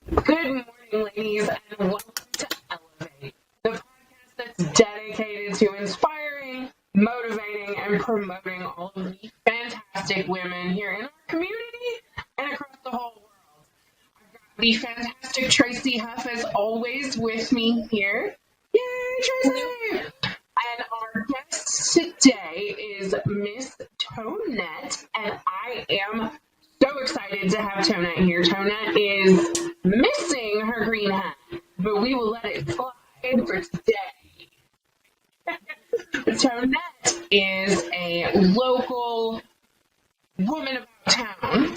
Good morning, ladies, and welcome to Elle'vate, the podcast that's dedicated to inspiring, motivating, and promoting all of the fantastic women here in our community and across the whole world. I've got the fantastic Tracy Huff, as always, with me here. Yay, Tracy! And our guest today is Miss Tonette, and I am so excited to have Tonette here. Tonette is missing her green hat, but we will let it slide for today. Tonette is a local woman about town.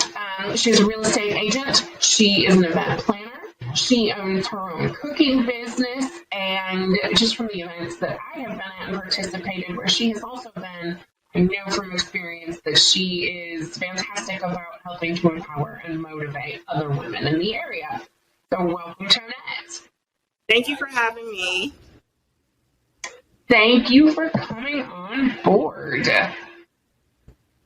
She's a real estate agent. She is an event planner. She owns her own cooking business, and just from the events that I have been at and participated, where she has also been, I know from experience that she is fantastic about helping to empower and motivate other women in the area. So welcome, Tonette. Thank you for having me. Thank you for coming on board.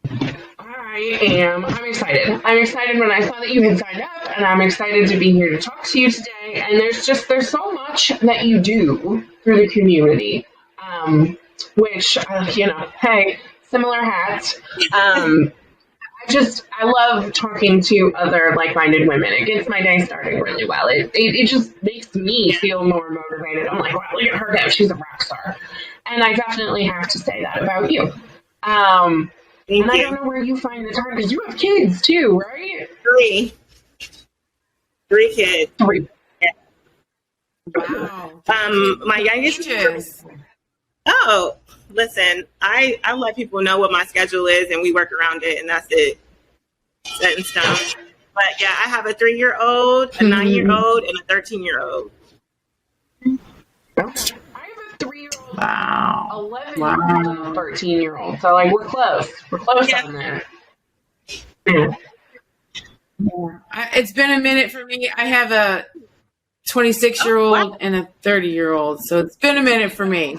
I'm excited. I'm excited when I saw that you had signed up, and I'm excited to be here to talk to you today. And there's so much that you do through the community, which, hey, similar hats. I love talking to other like-minded women. It gets my day started really well. It just makes me feel more motivated. I'm like, wow, look at her go. She's a rock star. And I definitely have to say that about you. And I don't know where you find the time, because you have kids too, right? Three kids. Three. Yeah. Wow. My youngest is. Oh, listen, I let people know what my schedule is, and we work around it, and that's it. Set in stone. But yeah, I have a 3-year-old, a 9-year-old, and a 13-year-old. I have a 3-year-old, Wow. 11-year-old, and a 13-year-old. So, like, we're close. We're close on there. Yeah. It's been a minute for me. I have a 26-year-old and a 30-year-old, so it's been a minute for me.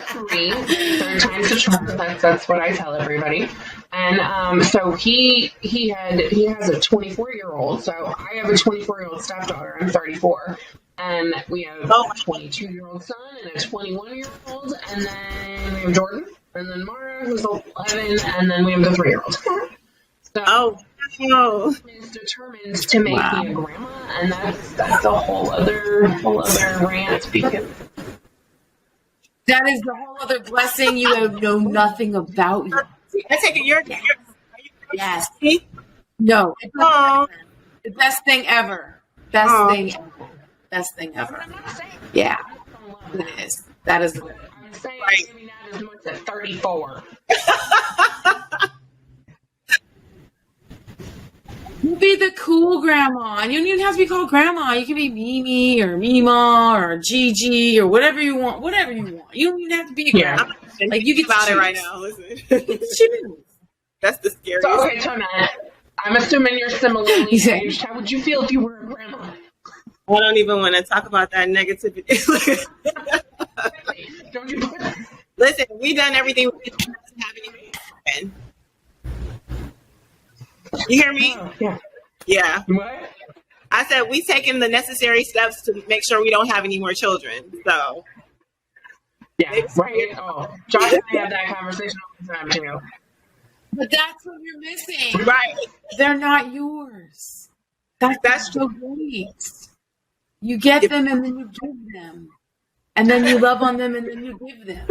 Three, third time's a charm. That's what I tell everybody. And so he has a 24-year-old. So I have a 24-year-old stepdaughter. I'm 34, and we have a 22-year-old son and a 21-year-old, and then we have Jordan, and then Mara, who's 11, and then we have the 3-year-old. So is determined to make me a grandma, and that's a whole other rant, because that is the whole other blessing you have known nothing about yet. I take it you're Yes. No. It's the best thing ever. Best thing ever. Yeah. It is. That is. I'm saying maybe not as much as 34. You be the cool grandma. You don't even have to be called grandma. You can be Mimi or Mima or Gigi or whatever you want. Whatever you want. You don't even have to be a grandma. Like, you get about to it right now. Listen. You get to choose. That's the scariest. So, okay, Tonette, I'm assuming you're similarly aged. How would you feel if you were a grandma? I don't even want to talk about that negativity. Don't you? Listen, we done everything we can to have anything. You hear me? Yeah. Yeah. What? I said we taking the necessary steps to make sure we don't have any more children. So. Yeah. Right. Oh, Josh and I have that conversation all the time too. But that's what you're missing. Right. They're not yours. That's so great. You get them and then you give them. And then you love on them and then you give them.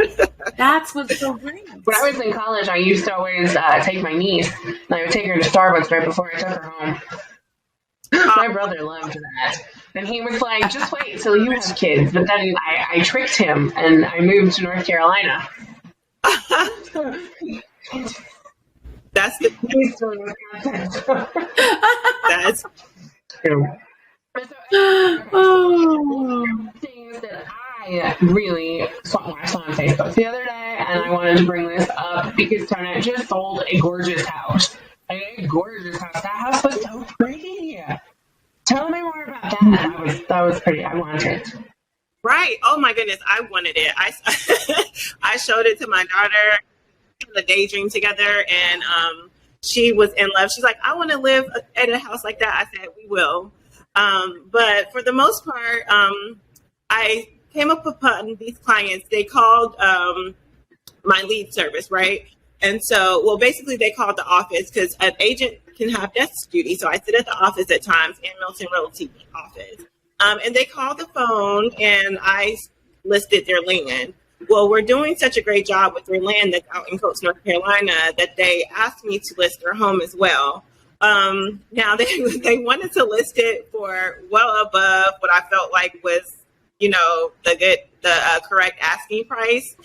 That's what's so great. When I was in college, I used to always take my niece, and I would take her to Starbucks right before I took her home. My brother loved that. And he was like, just wait till you have kids. But then I tricked him, and I moved to North Carolina. That's the that's things that I really saw on Facebook the other day, and I wanted to bring this up because Tonette just sold a gorgeous house. A gorgeous house. That house was so pretty. Tell me more about that. That was pretty. I wanted it. Right. Oh my goodness, I wanted it. I showed it to my daughter. The daydream together, and she was in love. She's like, I want to live in a house like that. I said, we will. But for the most part, I came up upon these clients. They called my lead service, right? And so, well, basically they called the office because an agent can have desk duty. So I sit at the office at times, in Milton Realty office. And they called the phone and I listed their land. Well, we're doing such a great job with their land that's out in Coates, North Carolina, that they asked me to list their home as well. Now they wanted to list it for well above what I felt like was, the correct asking price.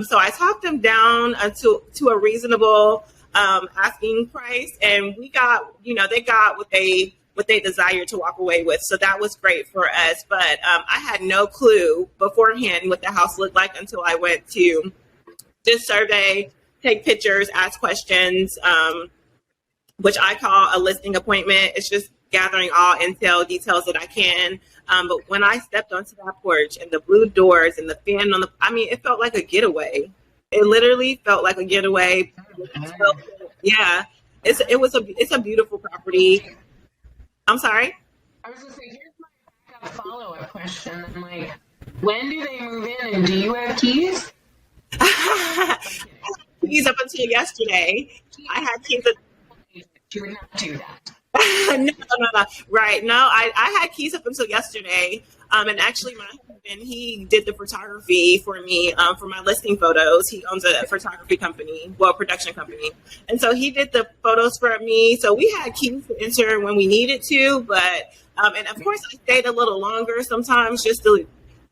So I talked them down to a reasonable asking price, and we got, they got what they desired to walk away with. So that was great for us. But I had no clue beforehand what the house looked like until I went to this survey, take pictures, ask questions, which I call a listing appointment. It's just gathering all intel details that I can. But when I stepped onto that porch and the blue doors and the fan it felt like a getaway. It literally felt like a getaway. Yeah, it's a beautiful property. I'm sorry? I was going to say, here's my backup follow-up question. I'm like, when do they move in and do you have keys? Keys up until yesterday. I had keys. You would not do that. No. Right. No, I had keys up until yesterday. And actually my husband, he did the photography for me, for my listing photos. He owns a photography company, production company. And so he did the photos for me. So we had keys to enter when we needed to, but, and of course I stayed a little longer sometimes just to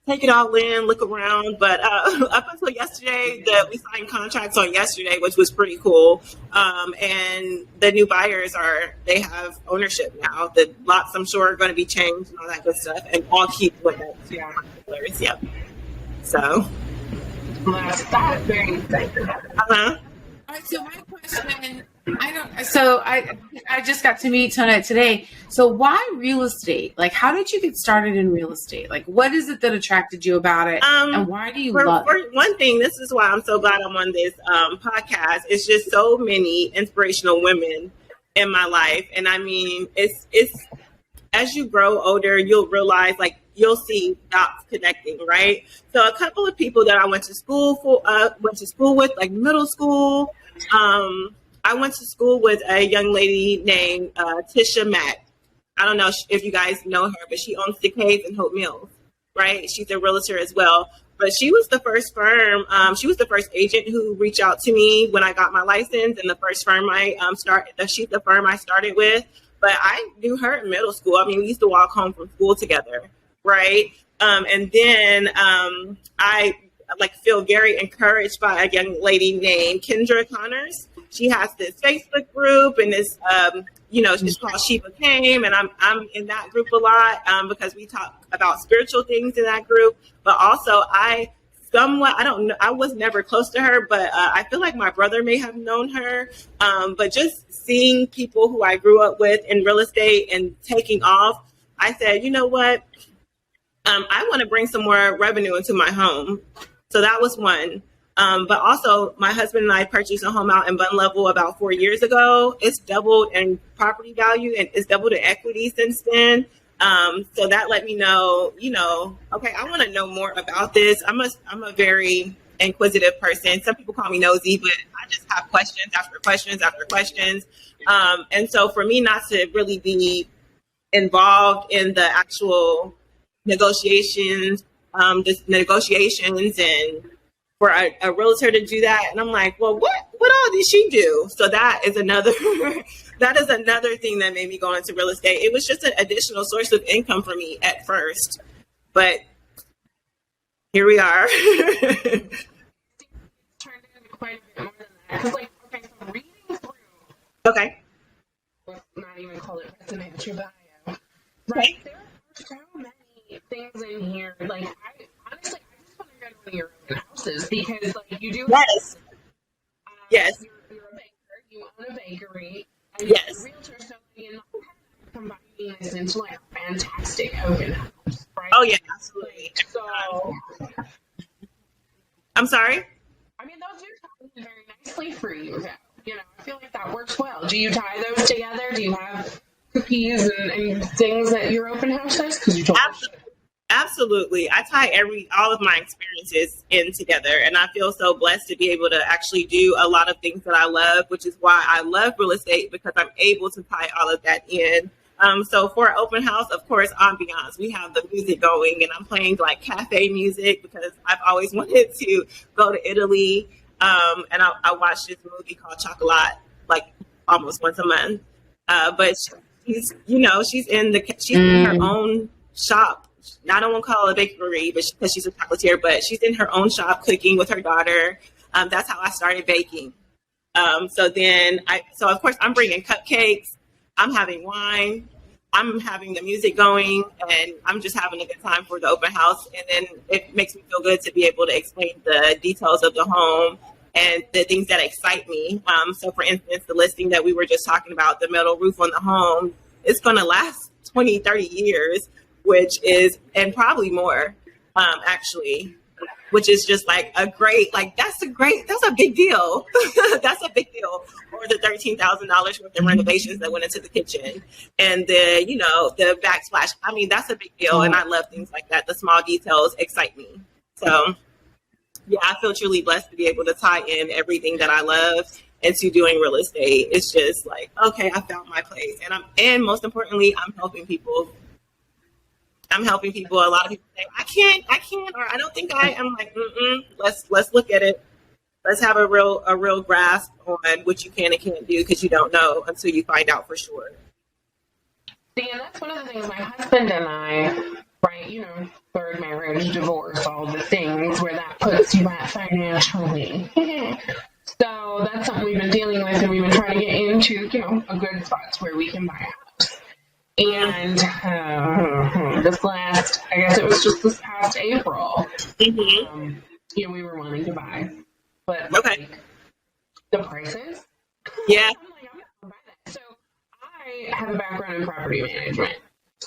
take it all in, look around. But up until yesterday, we signed contracts on yesterday, which was pretty cool. And the new buyers they have ownership now. The lots, I'm sure, are going to be changed and all that good stuff. And all keep with it. Yeah. Yep. So. That's very exciting. Uh-huh. All right, so my question, I just got to meet Tonette today. So why real estate? Like, how did you get started in real estate? Like, what is it that attracted you about it? And why do you love it? One thing, this is why I'm so glad I'm on this podcast. It's just so many inspirational women in my life. And I mean, it's as you grow older, you'll realize, like, you'll see dots connecting, right? So a couple of people that I went to school with, like middle school. I went to school with a young lady named Tisha Mack. I don't know if you guys know her, but she owns the Cave in Hope Mills, right? She's a realtor as well. But she was the first firm. She was the first agent who reached out to me when I got my license, and the first firm she's the firm I started with. But I knew her in middle school. I mean, we used to walk home from school together, right? And then I feel very encouraged by a young lady named Kendra Connors. She has this Facebook group, and it's it's called Shiva Came, and I'm in that group a lot because we talk about spiritual things in that group. But also I don't know, I was never close to her, but I feel like my brother may have known her. But just seeing people who I grew up with in real estate and taking off, I said, you know what? I want to bring some more revenue into my home. So that was one. But also my husband and I purchased a home out in Bun Level about 4 years ago. It's doubled in property value and it's doubled in equity since then. So that let me know, okay, I want to know more about this. I'm a very inquisitive person. Some people call me nosy, but I just have questions after questions after questions. And so for me not to really be involved in the actual negotiations and for a realtor to do that. And I'm like, well, what all did she do? So that is another thing that made me go into real estate. It was just an additional source of income for me at first, but here we are. It's turned into quite a bit more than that. Because, okay, so reading through. Okay. Let's not even call it resume, but your bio. Right? There are so many things in here. Like, I just want to go to one of your own houses because, you do. Yes. Yes. You're a baker. You own a bakery. And yes. You're a realtor, so you're not combining this into a fantastic open house, right? Oh yeah, absolutely. So. I'm sorry. I mean, those do tie very nicely for you. I feel like that works well. Do you tie those together? Do you have cookies and things at your open houses? Because you told me. Absolutely. I tie all of my experiences in together, and I feel so blessed to be able to actually do a lot of things that I love, which is why I love real estate, because I'm able to tie all of that in. So for an open house, of course, ambiance, we have the music going, and I'm playing like cafe music because I've always wanted to go to Italy. And I watch this movie called Chocolat like almost once a month. But she's in her own shop. I don't want to call it a bakery, but because she's a chocolatier, but she's in her own shop cooking with her daughter. That's how I started baking. So of course I'm bringing cupcakes. I'm having wine. I'm having the music going, and I'm just having a good time for the open house. And then it makes me feel good to be able to explain the details of the home and the things that excite me. So for instance, the listing that we were just talking about, the metal roof on the home, it's going to last 20, 30 years, and probably more, actually, which is just like that's a big deal. That's a big deal. Or the $13,000 worth of renovations that went into the kitchen and the backsplash. I mean, that's a big deal. And I love things like that. The small details excite me. So yeah, I feel truly blessed to be able to tie in everything that I love into doing real estate. It's just like, okay, I found my place. And most importantly, I'm helping people. A lot of people say, I can't, or I don't think I am. Like, let's look at it. Let's have a real grasp on what you can and can't do, because you don't know until you find out for sure. See, and that's one of the things my husband and I, right, third marriage, divorce, all the things where that puts you at financially. So that's something we've been dealing with, and we've been trying to get into, a good spot where we can buy a house. And this past April, we were wanting to buy, but the prices. Yeah. I'm like, I'm not gonna buy that. So I have a background in property management.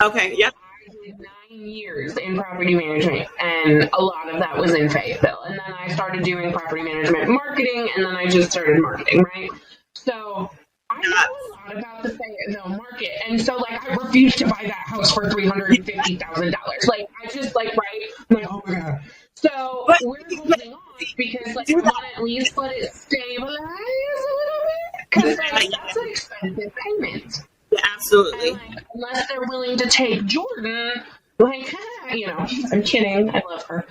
Okay. Yep. I did 9 years in property management, and a lot of that was in Fayetteville. And then I started doing property management marketing, and then I just started marketing, right? So I know a lot about the Fayetteville market, and so I refused to buy that house for $350,000. I just I'm like, oh my god. So we're holding on because I want to at least let it stabilize a little bit, because that's an expensive payment. Yeah, absolutely. And, unless they're willing to take Jordan, I'm kidding. I love her.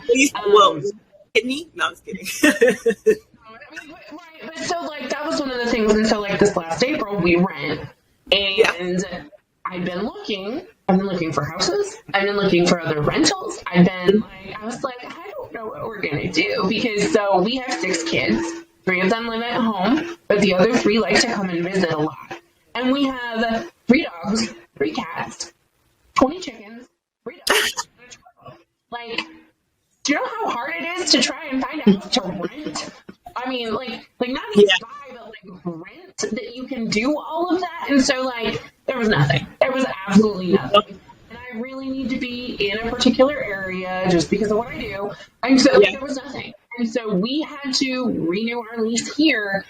Kidney? No, I was kidding. Right, but so that was one of the things, and so this last April we rent, and I've been looking for houses, I've been looking for other rentals, I was like, I don't know what we're gonna do, because so we have 6 kids, 3 of them live at home, but the other 3 like to come and visit a lot, and we have 3 dogs, 3 cats, 20 chickens, 3 dogs, and a turtle. Do you know how hard it is to try and find a house to rent? I mean, not even buy, but rent, that you can do all of that. And so, there was nothing. There was absolutely nothing. And I really need to be in a particular area just because of what I do. And so there was nothing. And so we had to renew our lease here,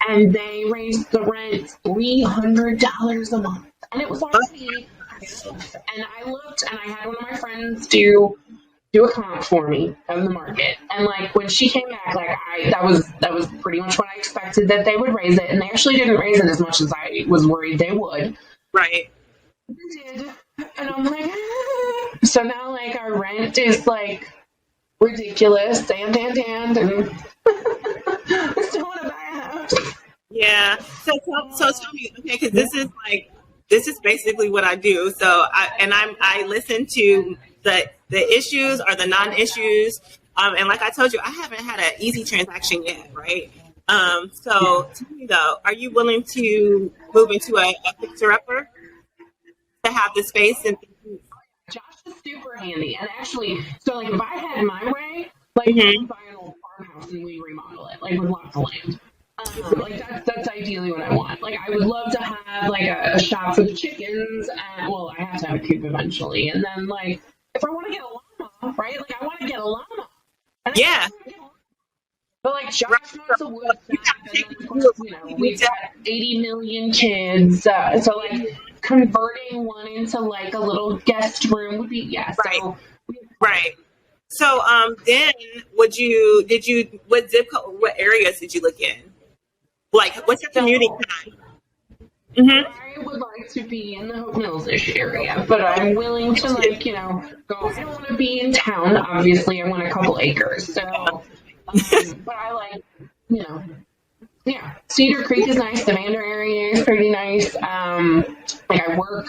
and they raised the rent $300 a month. And it was already, and I looked, and I had one of my friends do a comp for me of the market, and when she came back, that was pretty much what I expected, that they would raise it, and they actually didn't raise it as much as I was worried they would. Right. They did, and I'm like, ah. So now our rent is ridiculous, and I still want to buy a house. Yeah. So tell me, okay, because this is basically what I do. So I listen to the issues or the non-issues. And like I told you, I haven't had an easy transaction yet, right? So tell me though, are you willing to move into a fixer-upper to have the space? And Josh is super handy. And actually, so if I had my way, I'd buy an old farmhouse and we remodel it, with lots of land. That's ideally what I want. I would love to have a shop for the chickens, and I have to have a coop eventually. And then if I want to get a llama, right? I want to get a llama. And but Josh wants a wood shop, and then, of course, we've got 80 million kids. So converting one into like a little guest room would be, yeah. So, Right. So then what zip code, what areas did you look in? Like, what's your commuting time? I would like to be in the Hope Mills-ish area, but I'm willing to, like, you know, go. I don't want to be in town. Obviously, I want a couple acres. So, but I like, you know, yeah. Cedar Creek is nice. The Vander area is pretty nice. Like I work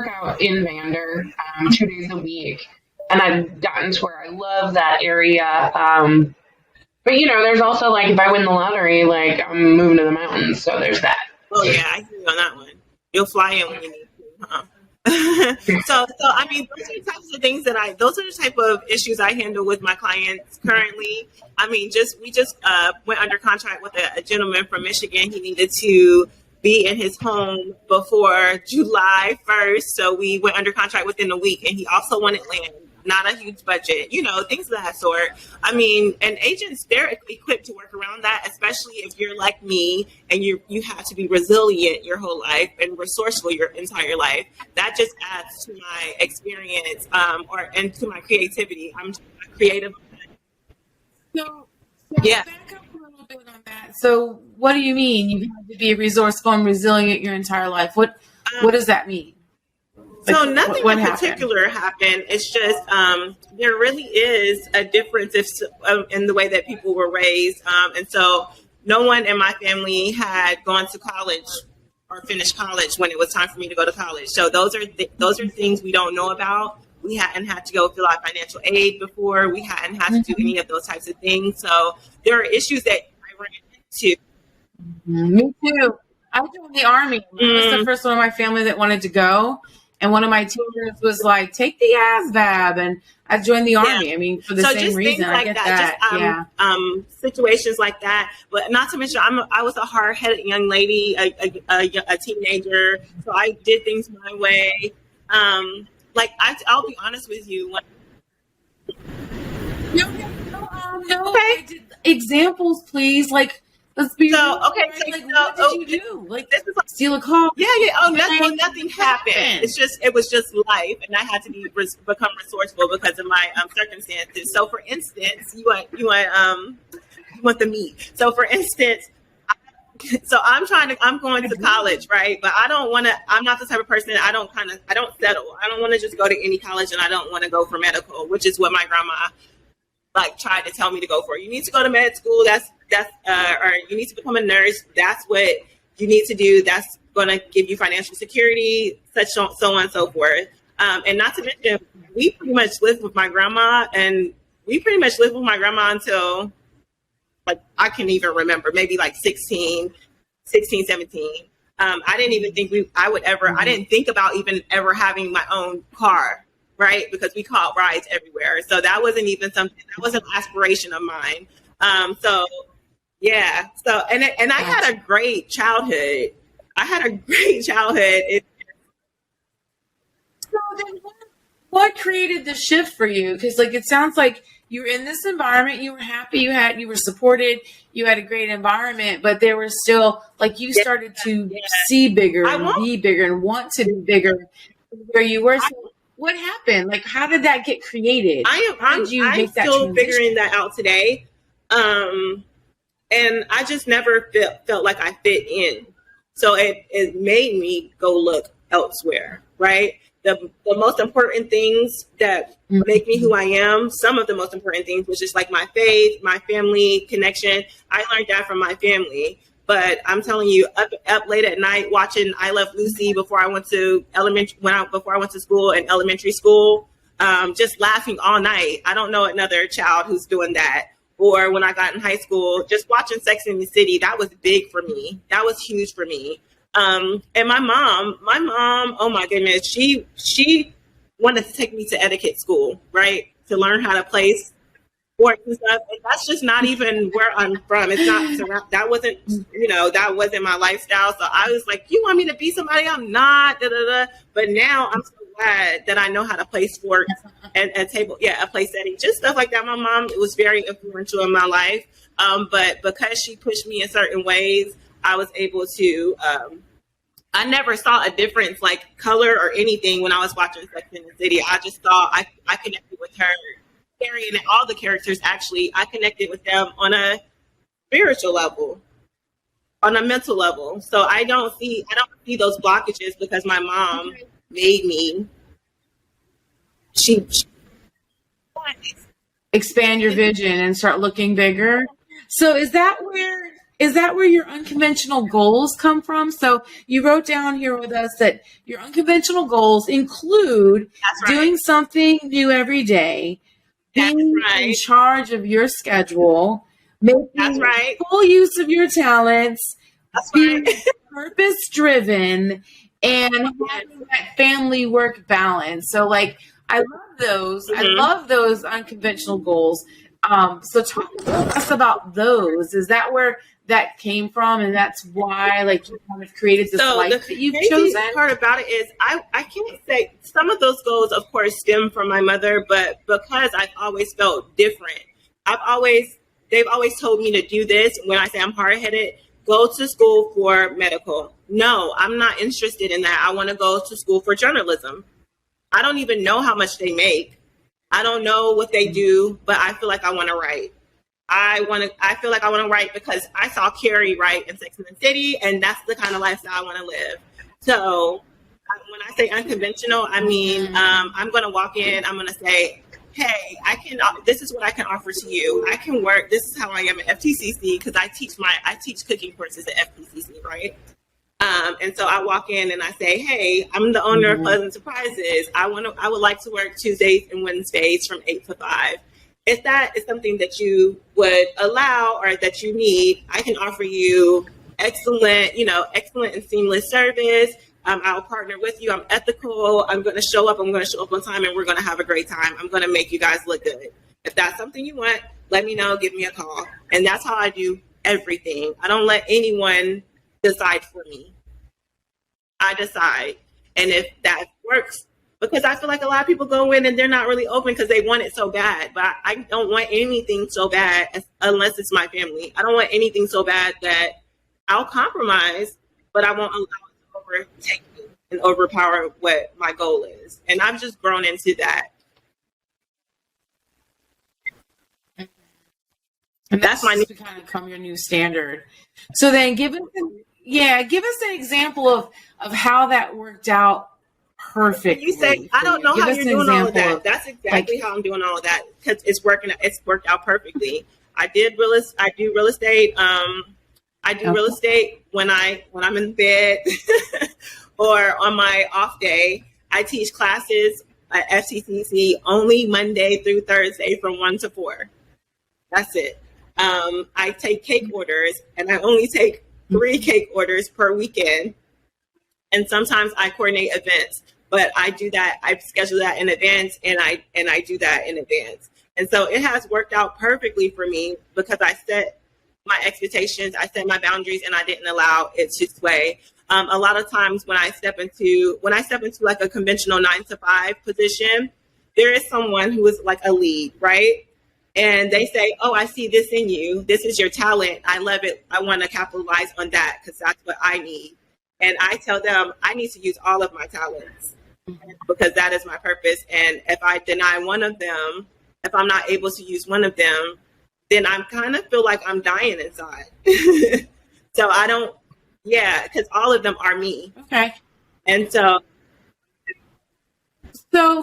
out in Vander 2 days a week, and I've gotten to where I love that area. But, you know, there's also, like, if I win the lottery, like, I'm moving to the mountains, so there's that. Oh, yeah, I hear you on that one. You'll fly in when you need to, huh? So, I mean, those are the types of things those are the type of issues I handle with my clients currently. I mean, we just went under contract with a gentleman from Michigan. He needed to be in his home before July 1st, so we went under contract within a week, and he also wanted land. Not a huge budget, you know, things of that sort. I mean, and agents, they're equipped to work around that, especially if you're like me and you have to be resilient your whole life and resourceful your entire life. That just adds to my experience and to my creativity. I'm creative. So back up a little bit on that. So what do you mean you have to be resourceful and resilient your entire life? What does that mean? So nothing in particular happened. It's just there really is a difference in the way that people were raised. And so no one in my family had gone to college or finished college when it was time for me to go to college. So those are things we don't know about. We hadn't had to go fill out financial aid before. We hadn't had to do any of those types of things. So there are issues that I ran into. Me too. I joined the Army. I was the first one in my family that wanted to go. And one of my teachers was like, take the ASVAB. And I joined the Army. I mean, for the same reason. Like I get that. Situations like that. But not to mention, I was a hard-headed young lady, a teenager. So I did things my way. I'll be honest with you. Examples, please. Like, let's be real. Okay. Like, what did you do? Like, this is steal a car? Yeah. Oh, nothing happened. It was just life, and I had to become resourceful because of my circumstances. So, for instance, you want the meat. So, for instance, I'm going to college, right? But I don't want to. I'm not the type of person. I don't settle. I don't want to just go to any college, and I don't want to go for medical, which is what my grandma tried to tell me to go for. You need to go to med school. Or you need to become a nurse. That's what you need to do. That's going to give you financial security, so on and so forth. And not to mention, we pretty much lived with my grandma, until I can't even remember, maybe 16, 17. I didn't even think I didn't think about even ever having my own car, right? Because we caught rides everywhere. So that wasn't even something, that was an aspiration of mine. Yeah. So, and I had a great childhood. So then what created the shift for you? Because it sounds like you were in this environment, you were happy, you were supported, you had a great environment, but there was still you started to see bigger and be bigger and want to be bigger where you were. So what happened? How did that get created? I'm still figuring that out today. And I just never felt like I fit in. So it made me go look elsewhere, right? The most important things that make me who I am, some of the most important things, which is my faith, my family connection. I learned that from my family. But I'm telling you, up late at night watching I Love Lucy before I went to school and elementary school, just laughing all night. I don't know another child who's doing that. Or when I got in high school, just watching Sex and the City, that was big for me. That was huge for me. And my mom, oh my goodness, she wanted to take me to etiquette school, right? To learn how to play sports and stuff. And that's just not even where I'm from. It's not, that wasn't my lifestyle. So I was like, you want me to be somebody I'm not, But now I'm so glad that I know how to play sports and a play setting, just stuff like that. My mom was very influential in my life. But because she pushed me in certain ways, I was able to I never saw a difference, like color or anything, when I was watching Sex and the City. I just saw I connected with her, Carrie, and all the characters. Actually, I connected with them on a spiritual level, on a mental level. So I don't see those blockages because my mom made me. She expand your vision and start looking bigger. So is that where your unconventional goals come from? So you wrote down here with us that your unconventional goals include doing something new every day, being in charge of your schedule, making full use of your talents, being purpose-driven, and having that family work balance. So like, I love those. I love those unconventional goals. So talk to us about those. Is that where that came from, and that's why like you kind of created this life that you've chosen? The part about it is I can't say some of those goals, of course, stem from my mother, but because I've always felt different, they've always told me to do this. When I say I'm hard-headed, go to school for medical. No, I'm not interested in that. I want to go to school for journalism. I don't even know how much they make. I don't know what they do, but I feel like I want to write. I feel like I want to write because I saw Carrie write in Sex and the City, and that's the kind of lifestyle I want to live. So when I say unconventional, I mean, I'm going to walk in, I'm going to say, hey, this is what I can offer to you. I can work. This is how I am at FTCC because I teach cooking courses at FTCC, right? And so I walk in and I say, hey, I'm the owner of Pleasant Surprises. I would like to work Tuesdays and Wednesdays from 8 to 5. If that is something that you would allow or that you need, I can offer you excellent and seamless service. I'll partner with you. I'm ethical. I'm going to show up. I'm going to show up on time, and we're going to have a great time. I'm going to make you guys look good. If that's something you want, let me know. Give me a call. And that's how I do everything. I don't let anyone decide for me. I decide. And if that works, because I feel like a lot of people go in and they're not really open because they want it so bad. But I don't want anything so bad unless it's my family. I don't want anything so bad that I'll compromise, but I won't allow it to overtake me and overpower what my goal is. And I've just grown into that. And that's my new kind of become your new standard. So then give us an example of how that worked out perfectly. You say, I don't know how you're doing all of that. That's exactly how I'm doing all of that because it's worked out perfectly. I do real estate. I do real estate when I'm in bed or on my off day. I teach classes at FCCC only Monday through Thursday from 1 to 4. That's it. I take cake orders, and I only take 3 cake orders per weekend. And sometimes I coordinate events, but I do that. I schedule that in advance, and I do that in advance. And so it has worked out perfectly for me because I set my expectations, I set my boundaries, and I didn't allow it to sway. A lot of times when I step into like a conventional 9 to 5 position, there is someone who is like a lead, right? And they say, oh, I see this in you. This is your talent. I love it. I want to capitalize on that because that's what I need. And I tell them I need to use all of my talents because that is my purpose. And if I deny one of them, if I'm not able to use one of them, then I kind of feel like I'm dying inside. So I don't, because all of them are me. Okay. And so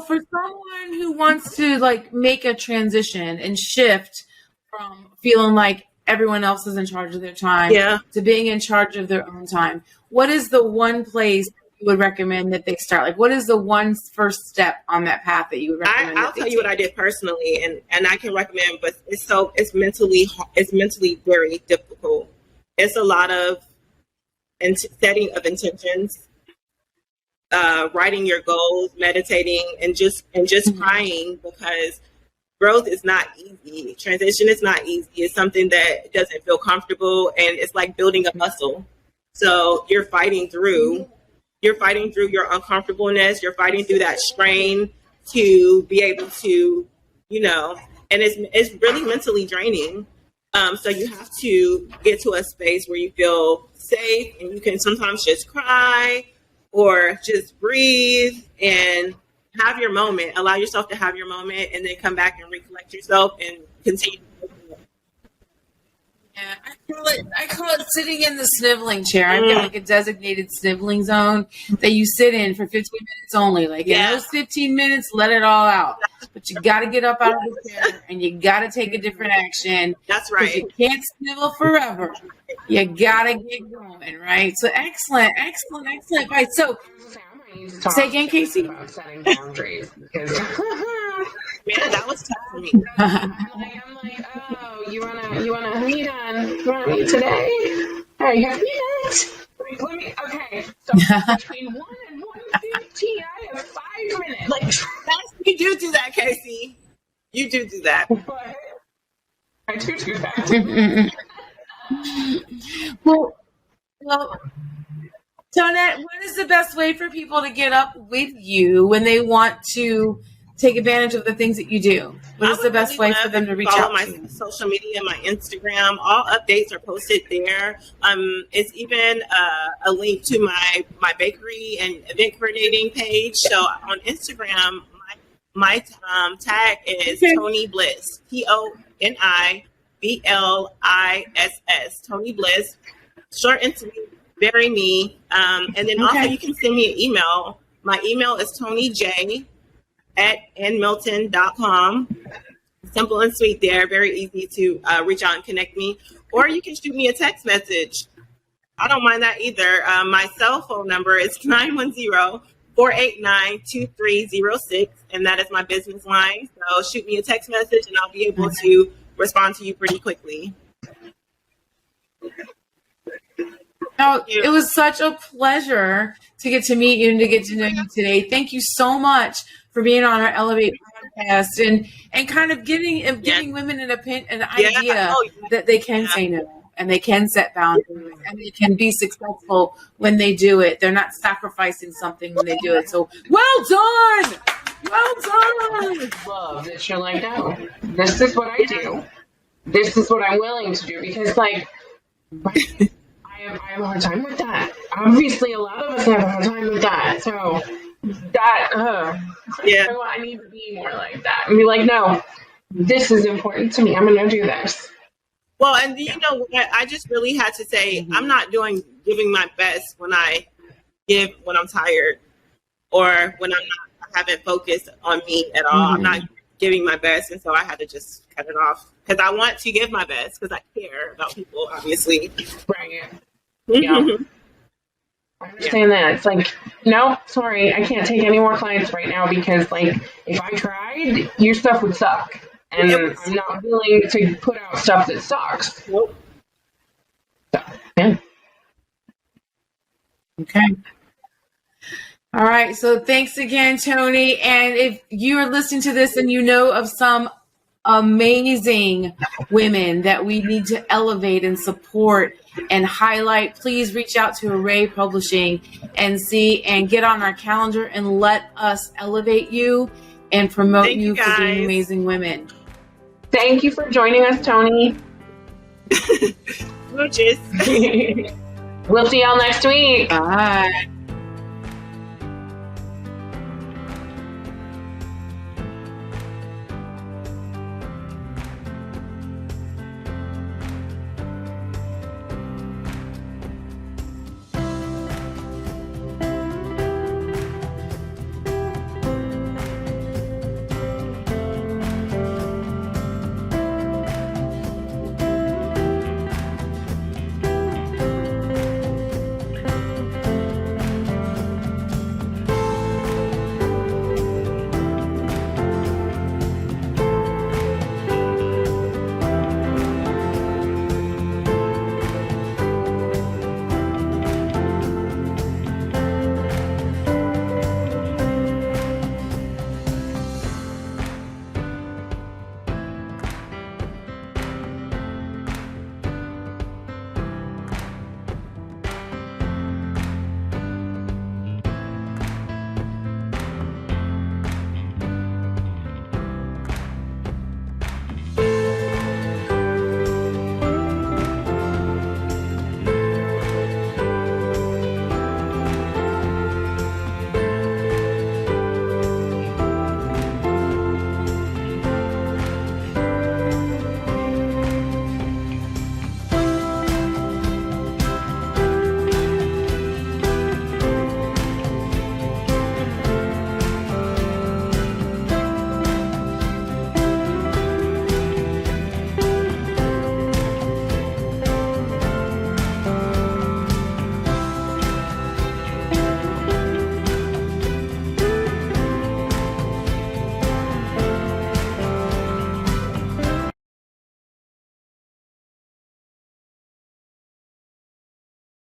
for someone who wants to like make a transition and shift from feeling like everyone else is in charge of their time to being in charge of their own time, what is the one place you would recommend that they start? Like, what is the one first step on that path that you would recommend? I'll tell you what I did personally, and I can recommend, but it's mentally very difficult. It's a lot of setting of intentions, writing your goals, meditating, and just crying because growth is not easy. Transition is not easy. It's something that doesn't feel comfortable, and it's like building a muscle. So you're fighting through your uncomfortableness. You're fighting through that strain to be able to, and it's really mentally draining. So you have to get to a space where you feel safe, and you can sometimes just cry or just breathe and have your moment. Allow yourself to have your moment, and then come back and recollect yourself and continue. Yeah, I call it sitting in the sniveling chair. I've got like a designated sniveling zone that you sit in for 15 minutes only. Like in those 15 minutes, let it all out. But you got to get up out of the chair and you got to take a different action. That's right. You can't snivel forever. You got to get going, right? So excellent. Right, so say again, Casey. About setting boundaries because yeah, that was tough for me. I'm like, oh, you wanna meet on? You wanna meet today? All right, you have minutes. Like, let me. Okay, so between 1 and 1:15, I have 5 minutes. Like, You do that, Casey. You do that. But I do that. Well, Tonette, what is the best way for people to get up with you when they want to take advantage of the things that you do? What is the best way for them to reach out to you? My social media, my Instagram, all updates are posted there. It's even a link to my bakery and event coordinating page. So on Instagram, my tag is Toni Bliss, ToniBliss, Toni Bliss, short and sweet, very me. And then also you can send me an email. My email is ToniJ@nmilton.com. Simple and sweet there. Very easy to reach out and connect me. Or you can shoot me a text message. I don't mind that either. My cell phone number is 910-489-2306, and that is my business line. So shoot me a text message, and I'll be able to respond to you pretty quickly. Oh, it was such a pleasure to get to meet you and to get to know you today. Thank you so much for being on our Elle'vate podcast and kind of giving women an idea that they can say no and they can set boundaries and they can be successful when they do it. They're not sacrificing something when they do it. So well done. Love that you're like, no, this is what I do. This is what I'm willing to do because, like, I have a hard time with that. Obviously, a lot of us have a hard time with that. So that, I need to be more like that and be like, no, this is important to me. I'm going to do this. Well, and you know what? I just really had to say, I'm not giving my best when I'm tired or when I haven't focused on me at all. I'm not giving my best, and so I had to just cut it off because I want to give my best because I care about people, obviously. Right. Yeah. I understand that. It's like, no, sorry, I can't take any more clients right now because, like, if I tried, your stuff would suck. And I'm not willing to put out stuff that sucks. Nope. So, yeah. Okay. All right. So thanks again, Toni. And if you are listening to this and you know of some amazing women that we need to elevate and support and highlight, please reach out to Array Publishing and get on our calendar and let us elevate you and promote you for being amazing women. Thank you for joining us, Toni. Gorgeous. We'll see y'all next week. Bye.